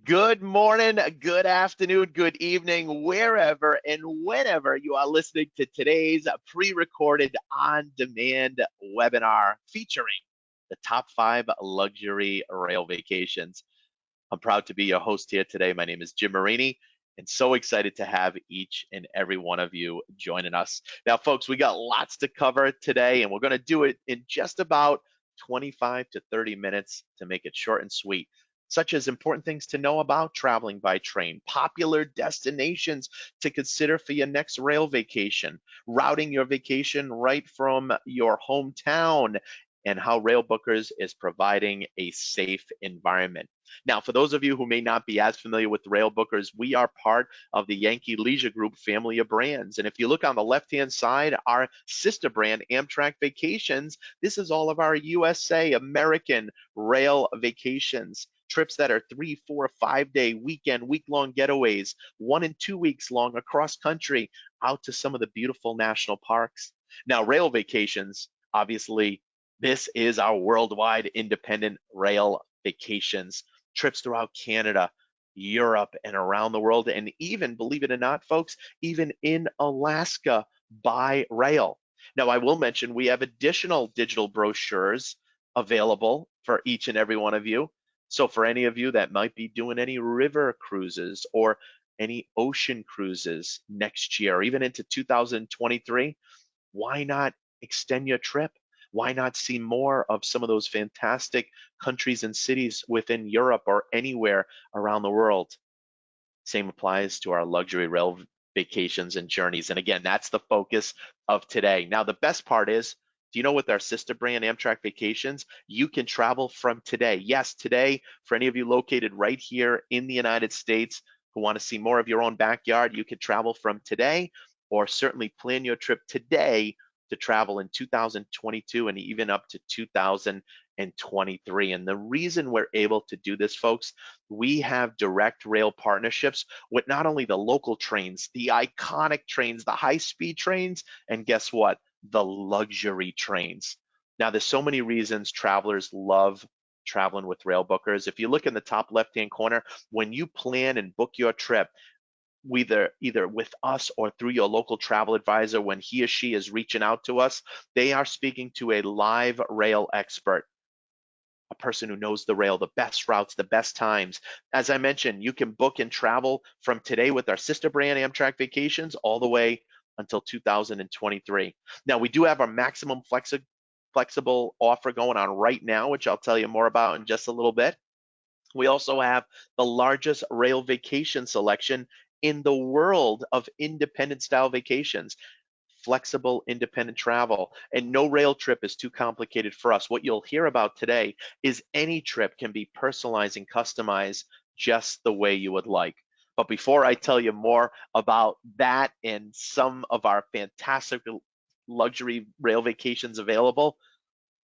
Good morning, good afternoon, good evening, wherever and whenever you are listening to today's pre-recorded on-demand webinar featuring the top 5 luxury rail vacations. I'm proud to be your host here today. My name is Jim Marini, and so excited to have each and every one of you joining us. Now, folks, we got lots to cover today, and we're going to do it in just about 25 to 30 minutes to make it short and sweet, such as important things to know about traveling by train, popular destinations to consider for your next rail vacation, routing your vacation right from your hometown, and how Railbookers is providing a safe environment. Now, for those of you who may not be as familiar with Railbookers, we are part of the Yankee Leisure Group family of brands. And if you look on the left-hand side, our sister brand, Amtrak Vacations, this is all of our USA, American rail vacations. Trips that are 3, 4, 5-day, weekend, week-long getaways, 1 and 2 weeks long across country, out to some of the beautiful national parks. Now, rail vacations, obviously, this is our worldwide independent rail vacations, trips throughout Canada, Europe, and around the world, and even, believe it or not, folks, even in Alaska by rail. Now, I will mention we have additional digital brochures available for each and every one of you. So for any of you that might be doing any river cruises or any ocean cruises next year, or even into 2023, why not extend your trip? Why not see more of some of those fantastic countries and cities within Europe or anywhere around the world? Same applies to our luxury rail vacations and journeys. And again, that's the focus of today. Now, the best part is, do you know with our sister brand, Amtrak Vacations, you can travel from today. Yes, today, for any of you located right here in the United States who want to see more of your own backyard, you can travel from today, or certainly plan your trip today to travel in 2022 and even up to 2023. And the reason we're able to do this, folks, we have direct rail partnerships with not only the local trains, the iconic trains, the high-speed trains, and guess what? The luxury trains. Now, there's so many reasons travelers love traveling with Railbookers. If you look in the top left-hand corner, when you plan and book your trip, either with us or through your local travel advisor, when he or she is reaching out to us, they are speaking to a live rail expert, a person who knows the rail, the best routes, the best times. As I mentioned, you can book and travel from today with our sister brand, Amtrak Vacations, all the way until 2023. Now, we do have our maximum flexible offer going on right now, which I'll tell you more about in just a little bit. We also have the largest rail vacation selection in the world of independent style vacations, flexible independent travel, and no rail trip is too complicated for us. What you'll hear about today is any trip can be personalized and customized just the way you would like. But before I tell you more about that and some of our fantastic luxury rail vacations available,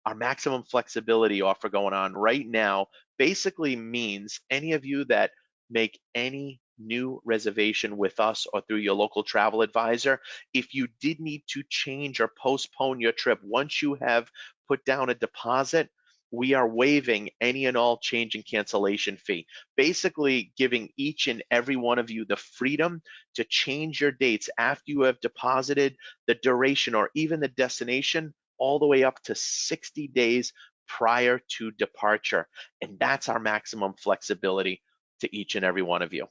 our maximum flexibility offer going on right now basically means any of you that make any new reservation with us or through your local travel advisor, if you did need to change or postpone your trip once you have put down a deposit, we are waiving any and all change and cancellation fee, basically giving each and every one of you the freedom to change your dates after you have deposited the duration or even the destination all the way up to 60 days prior to departure. And that's our maximum flexibility to each and every one of you.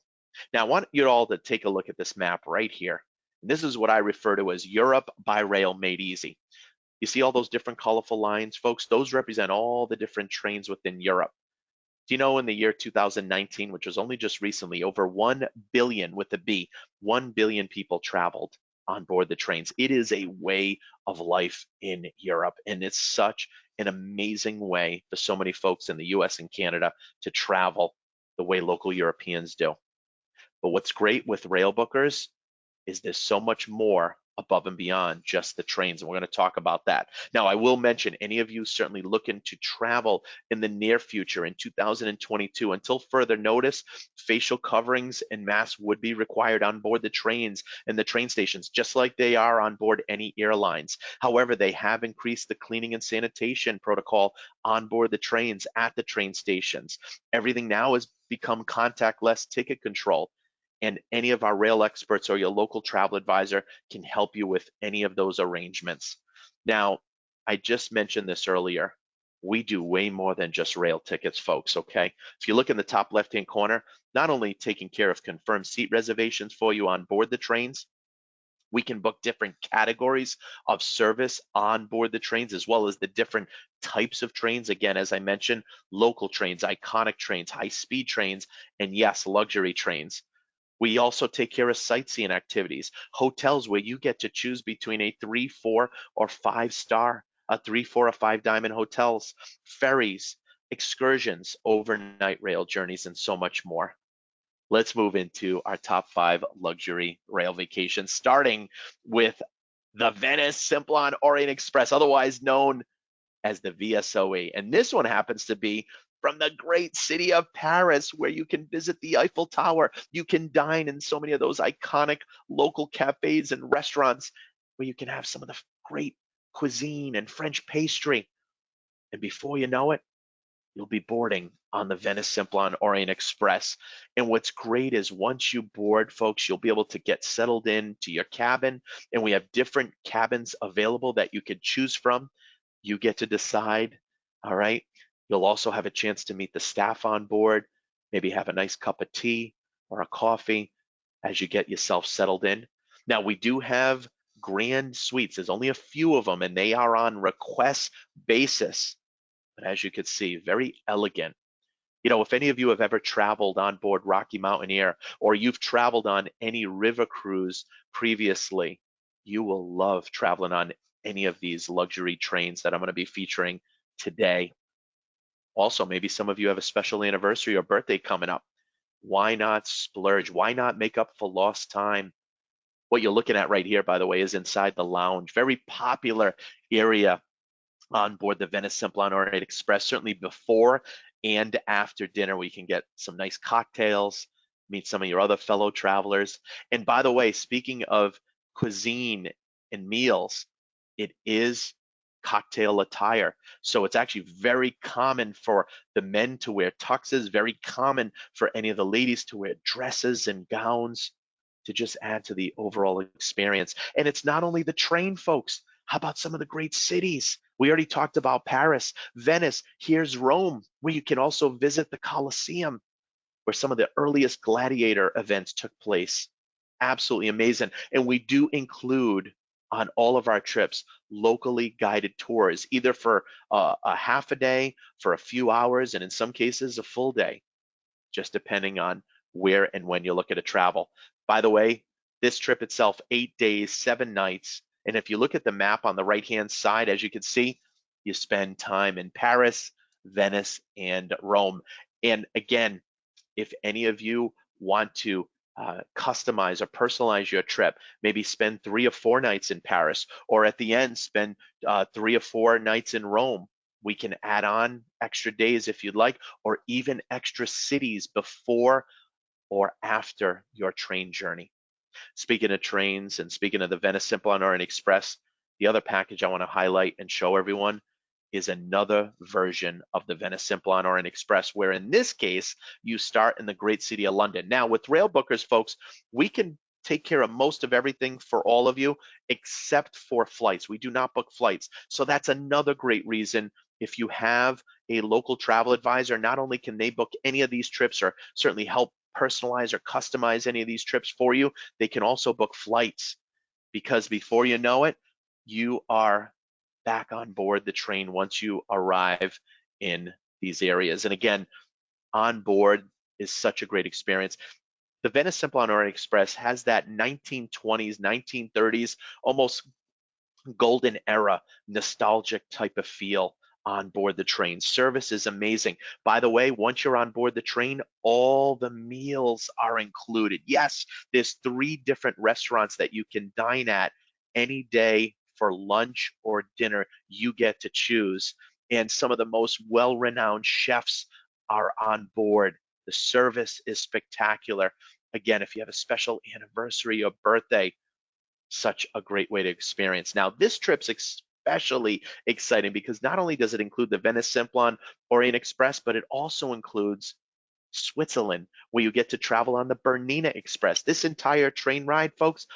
Now, I want you all to take a look at this map right here. This is what I refer to as Europe by rail made easy. You see all those different colorful lines, folks? Those represent all the different trains within Europe. Do you know in the year 2019, which was only just recently, over 1 billion with a B, 1 billion people traveled on board the trains. It is a way of life in Europe, and it's such an amazing way for so many folks in the US and Canada to travel the way local Europeans do. But what's great with Railbookers is there's so much more above and beyond just the trains, and we're going to talk about that. Now, I will mention any of you certainly looking to travel in the near future in 2022, until further notice, facial coverings and masks would be required on board the trains and the train stations, just like they are on board any airlines. However, they have increased the cleaning and sanitation protocol on board the trains at the train stations. Everything now has become contactless ticket control, and any of our rail experts or your local travel advisor can help you with any of those arrangements. Now, I just mentioned this earlier. We do way more than just rail tickets, folks, okay? If you look in the top left-hand corner, not only taking care of confirmed seat reservations for you on board the trains, we can book different categories of service on board the trains, as well as the different types of trains. Again, as I mentioned, local trains, iconic trains, high-speed trains, and yes, luxury trains. We also take care of sightseeing activities, hotels where you get to choose between a 3, 4, or 5-star, a 3, 4, or 5 diamond hotels, ferries, excursions, overnight rail journeys, and so much more. Let's move into our top 5 luxury rail vacations, starting with the Venice Simplon-Orient-Express, otherwise known as the VSOE. And this one happens to be from the great city of Paris, where you can visit the Eiffel Tower. You can dine in so many of those iconic local cafes and restaurants where you can have some of the great cuisine and French pastry. And before you know it, you'll be boarding on the Venice Simplon-Orient-Express. And what's great is once you board, folks, you'll be able to get settled in to your cabin, and we have different cabins available that you could choose from. You get to decide, all right? You'll also have a chance to meet the staff on board, maybe have a nice cup of tea or a coffee as you get yourself settled in. Now, we do have grand suites. There's only a few of them, and they are on request basis. But as you can see, very elegant. You know, if any of you have ever traveled on board Rocky Mountaineer, or you've traveled on any river cruise previously, you will love traveling on any of these luxury trains that I'm going to be featuring today. Also, maybe some of you have a special anniversary or birthday coming up. Why not splurge? Why not make up for lost time? What you're looking at right here, by the way, is inside the lounge. Very popular area on board the Venice Simplon-Orient-Express, certainly before and after dinner. We can get some nice cocktails, meet some of your other fellow travelers. And by the way, speaking of cuisine and meals, it is cocktail attire. So it's actually very common for the men to wear tuxes, very common for any of the ladies to wear dresses and gowns to just add to the overall experience. And it's not only the train, folks. How about some of the great cities? We already talked about Paris, Venice. Here's Rome, where you can also visit the Colosseum, where some of the earliest gladiator events took place. Absolutely amazing. And we do include on all of our trips locally guided tours, either for a half a day, for a few hours, and in some cases a full day, just depending on where and when you look at a travel. By the way, this trip itself, 8 days, 7 nights. And if you look at the map on the right-hand side, as you can see, you spend time in Paris, Venice, and Rome. And again, if any of you want to customize or personalize your trip, maybe spend 3 or 4 nights in Paris, or at the end, spend 3 or 4 nights in Rome. We can add on extra days if you'd like, or even extra cities before or after your train journey. Speaking of trains and speaking of the Venice Simplon-Orient-Express, the other package I want to highlight and show everyone is another version of the Venice Simplon-Orient-Express, where in this case, you start in the great city of London. Now, with Railbookers, folks, we can take care of most of everything for all of you, except for flights. We do not book flights. So that's another great reason. If you have a local travel advisor, not only can they book any of these trips or certainly help personalize or customize any of these trips for you, they can also book flights, because before you know it, you are back on board the train once you arrive in these areas. And again, on board is such a great experience. The Venice Simplon-Orient-Express has that 1920s, 1930s, almost golden era, nostalgic type of feel on board the train. Service is amazing. By the way, once you're on board the train, all the meals are included. Yes, there's 3 different restaurants that you can dine at any day for lunch or dinner. You get to choose. And some of the most well-renowned chefs are on board. The service is spectacular. Again, if you have a special anniversary or birthday, such a great way to experience. Now, this trip's especially exciting because not only does it include the Venice Simplon-Orient-Express, but it also includes Switzerland, where you get to travel on the Bernina Express. This entire train ride, folks,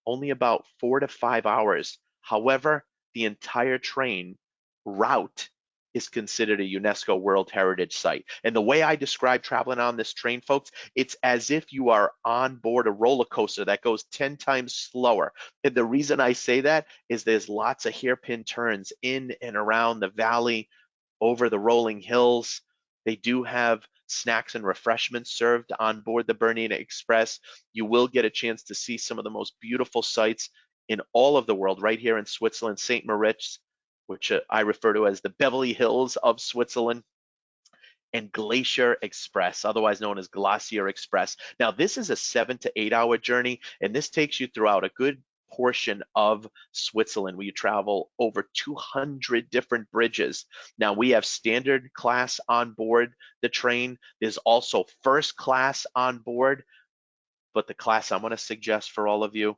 only about 4 to 5 hours. However, the entire train route is considered a UNESCO World Heritage Site. And the way I describe traveling on this train, folks, it's as if you are on board a roller coaster that goes 10 times slower. And the reason I say that is there's lots of hairpin turns in and around the valley, over the rolling hills. They do have snacks and refreshments served on board the Bernina Express. You will get a chance to see some of the most beautiful sights in all of the world right here in Switzerland, St. Moritz, which I refer to as the Beverly Hills of Switzerland, and Glacier Express, otherwise known as Glacier Express. Now, this is a 7 to 8 hour journey, and this takes you throughout a good portion of Switzerland where you travel over 200 different bridges. Now, we have standard class on board the train. There's also first class on board, but the class I'm going to suggest for all of you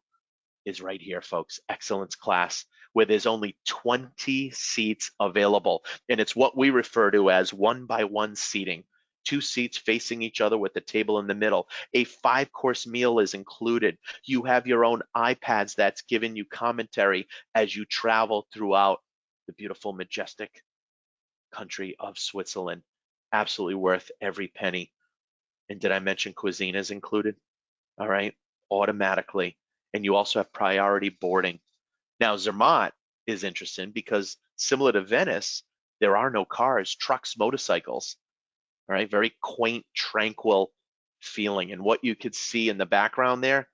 is right here, folks, Excellence Class, where there's only 20 seats available. And it's what we refer to as 1-by-1 seating. 2 seats facing each other with a table in the middle. A 5-course meal is included. You have your own iPads that's giving you commentary as you travel throughout the beautiful, majestic country of Switzerland. Absolutely worth every penny. And did I mention cuisine is included? All right, automatically. And you also have priority boarding. Now, Zermatt is interesting because similar to Venice, there are no cars, trucks, motorcycles. All right, very quaint, tranquil feeling. And what you could see in the background there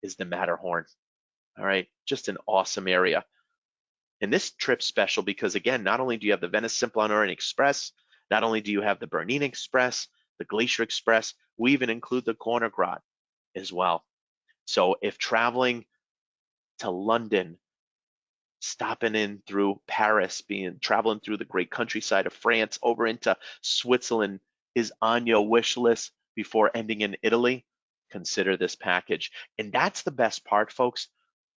is the Matterhorn. All right, just an awesome area. And this trip's special because, again, not only do you have the Venice Simplon-Orient-Express, not only do you have the Bernina Express, the Glacier Express, we even include the Corner Grot as well. So if traveling to London, stopping in through Paris, traveling through the great countryside of France over into Switzerland is on your wish list before ending in Italy, consider this package. And that's the best part, folks.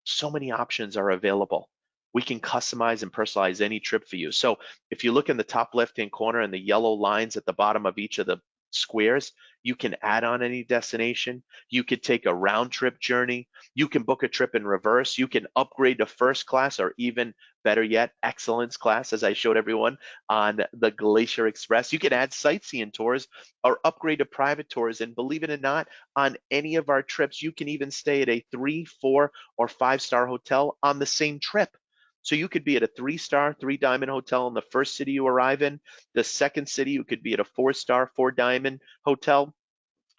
So many options are available. We can customize and personalize any trip for you. So if you look in the top left-hand corner and the yellow lines at the bottom of each of the squares, you can add on any destination. You could take a round trip journey. You can book a trip in reverse. You can upgrade to first class, or even better yet, excellence class, as I showed everyone on the Glacier Express. You can add sightseeing tours or upgrade to private tours. And believe it or not, on any of our trips, you can even stay at a 3, 4, or 5-star hotel on the same trip. So you could be at a 3-star, 3-diamond hotel in the first city you arrive in. The second city, you could be at a 4-star, 4-diamond hotel.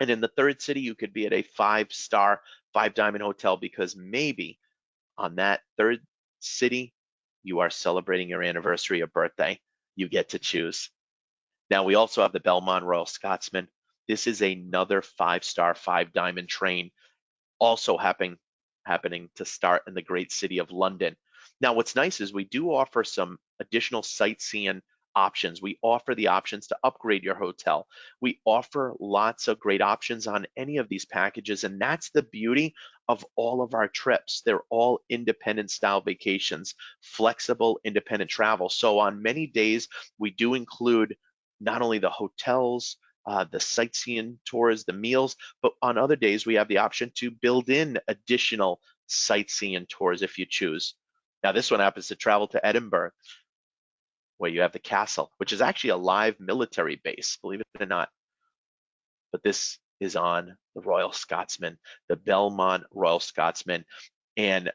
And in the third city, you could be at a 5-star, 5-diamond hotel, because maybe on that third city, you are celebrating your anniversary or birthday. You get to choose. Now, we also have the Belmont Royal Scotsman. This is another 5-star, 5-diamond train, also happening to start in the great city of London. Now, what's nice is we do offer some additional sightseeing options. We offer the options to upgrade your hotel. We offer lots of great options on any of these packages, and that's the beauty of all of our trips. They're all independent style vacations, flexible independent travel. So on many days, we do include not only the hotels, the sightseeing tours, the meals, but on other days, we have the option to build in additional sightseeing tours if you choose. Now, this one happens to travel to Edinburgh, where you have the castle, which is actually a live military base, believe it or not. But this is on the Royal Scotsman, the Belmont Royal Scotsman. And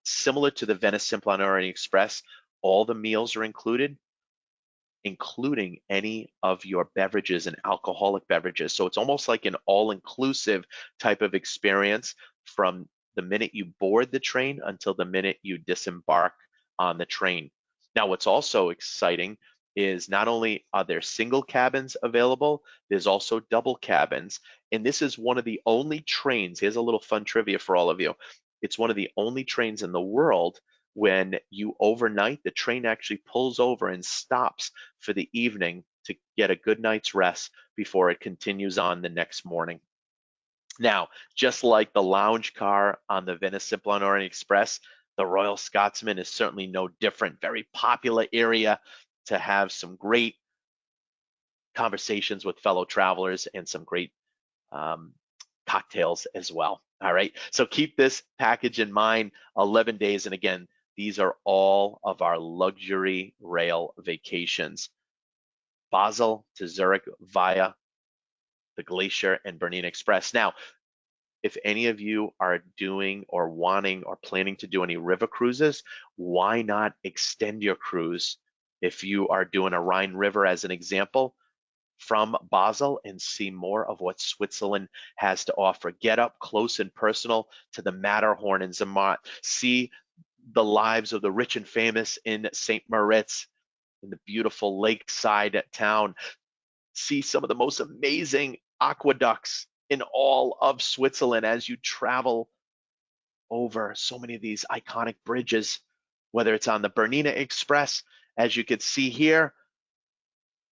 similar to the Venice Simplon-Orient-Express, all the meals are included, including any of your beverages and alcoholic beverages. So it's almost like an all-inclusive type of experience from the minute you board the train until the minute you disembark on the train. Now, what's also exciting is not only are there single cabins available, there's also double cabins. And this is one of the only trains, here's a little fun trivia for all of you. It's one of the only trains in the world when you overnight, the train actually pulls over and stops for the evening to get a good night's rest before it continues on the next morning. Now, just like the lounge car on the Venice Simplon-Orient-Express, the Royal Scotsman is certainly no different. Very popular area to have some great conversations with fellow travelers and some great um, cocktails as well. All right, so keep this package in mind, 11 days. And again, these are all of our luxury rail vacations. Basel to Zurich via the Glacier and Bernina Express. Now, if any of you are doing or wanting or planning to do any river cruises, why not extend your cruise? If you are doing a Rhine River as an example, from Basel and see more of what Switzerland has to offer. Get up close and personal to the Matterhorn in Zermatt. See the lives of the rich and famous in St. Moritz, in the beautiful lakeside town. See some of the most amazing aqueducts in all of Switzerland as you travel over so many of these iconic bridges, whether it's on the Bernina Express, as you can see here,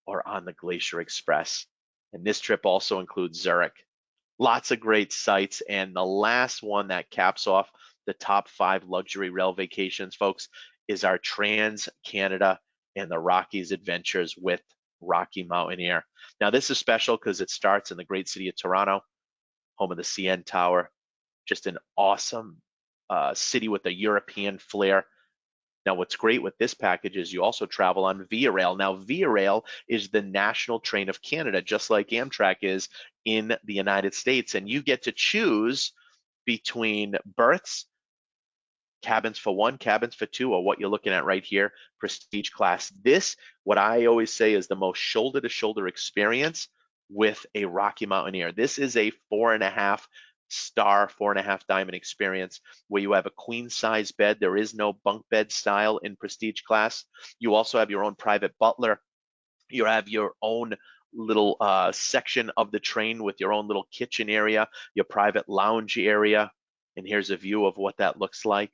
or on the Glacier Express. And this trip also includes Zurich. Lots of great sites. And the last one that caps off the top 5 luxury rail vacations, folks, is our Trans-Canada and the Rockies adventures with Rocky Mountaineer. Now, this is special because it starts in the great city of Toronto, home of the CN Tower. Just an awesome city with a European flair. Now, what's great with this package is you also travel on Via Rail. Now, Via Rail is the national train of Canada, just like Amtrak is in the United States. And you get to choose between berths, cabins for 1, cabins for 2, or what you're looking at right here, prestige class. This, what I always say, is the most shoulder-to-shoulder experience with a Rocky Mountaineer. This is a 4.5 star, 4.5 diamond experience where you have a queen size bed. There is no bunk bed style in prestige class. You also have your own private butler. You have your own little section of the train with your own little kitchen area, your private lounge area. And here's a view of what that looks like.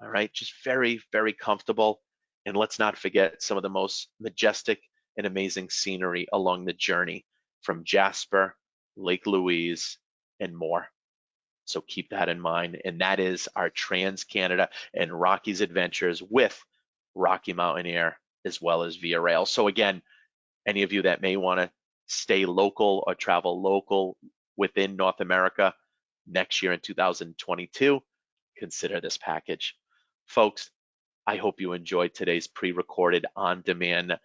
All right, just very, very comfortable. And let's not forget some of the most majestic and amazing scenery along the journey from Jasper, Lake Louise, and more. So keep that in mind. And that is our Trans-Canada and Rockies adventures with Rocky Mountaineer as well as Via Rail. So again, any of you that may want to stay local or travel local within North America next year in 2022, consider this package. Folks, I hope you enjoyed today's pre-recorded on-demand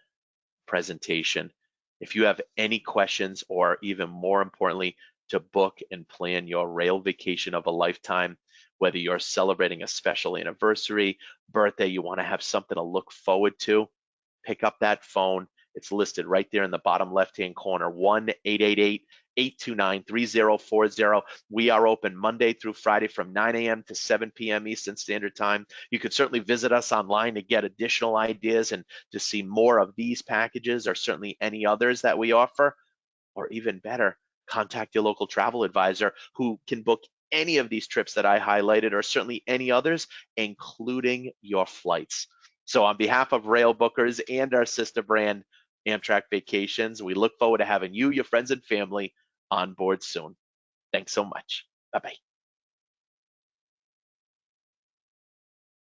presentation. If you have any questions, or even more importantly, to book and plan your rail vacation of a lifetime, whether you're celebrating a special anniversary, birthday, you want to have something to look forward to, pick up that phone. It's listed right there in the bottom left-hand corner, 1-888-829-3040. We are open Monday through Friday from 9 a.m. to 7 p.m. Eastern Standard Time. You could certainly visit us online to get additional ideas and to see more of these packages, or certainly any others that we offer. Or even better, contact your local travel advisor who can book any of these trips that I highlighted, or certainly any others, including your flights. So on behalf of Railbookers and our sister brand, Amtrak Vacations, we look forward to having you, your friends, and family on board soon. Thanks so much. Bye-bye.